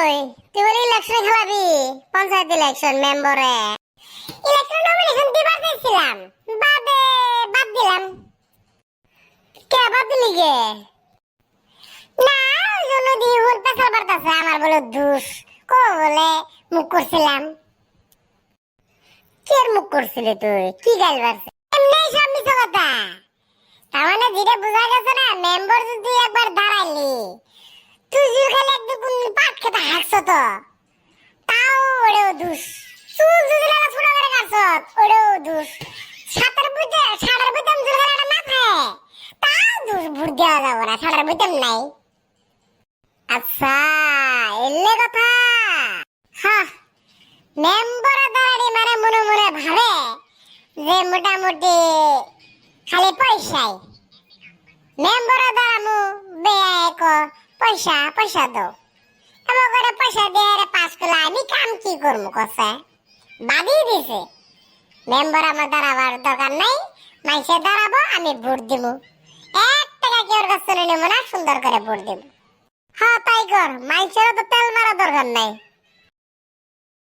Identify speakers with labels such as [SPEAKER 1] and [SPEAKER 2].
[SPEAKER 1] কই তুই বলি ইলেকশন খেলাবি? পঞ্চায়েত ইলেকশন মেম্বারে ইলেকশন নমিনেশন দিবার চাইছিলাম, বাদে বাদ দিলাম। কে বাদ দিলি গে? না ওই জন্য দিয়ে হুল পেছাল বাড়তাছে, আমার বলে দোষ কো বলে মুখ করছিলাম। কে মুখ করছিলি তুই? কি গাল বাড়ছে? এমনি সব মিছো কথা। তার মানে যেটা বোঝা গেছে না, মেম্বার যদি একবার দাঁড়াইলি তুই যদি খালি একদম পাট খেতে হাঁকছ তো তাও ওরেও দোষ। চুল যদি লাগা ফুটো করে কাটছ ওরেও দোষ। সাঁতার বুঝতাম যদি লাগা মাথায় তাও দোষ। ভোট দেওয়া যাবো না, সাঁতার বুঝতাম নাই। আচ্ছা এলে কথা। হ্যাঁ, মেম্বার দাঁড়ানি মানে মনে মনে ভাবে যে মোটামুটি খালি পয়সাই মেম্বার দাঁড়ামু বেয়াক পয়সা পয়সা দাও এমন করে পয়সা দিয়ে পাস করলে আমি কাম কি করবো কষে বাদিয়ে দিছে। মেম্বার আমার দাঁড়াবার দরকার নাই, মাইসে দাঁড়াবো, আমি ভোট দিব। 1 টাকা কেউ কাছ থেকে নেবো না, সুন্দর করে ভোট দিব। হ্যাঁ তাই কর, মাইসেরও তো তেল মারা দরকার নাই।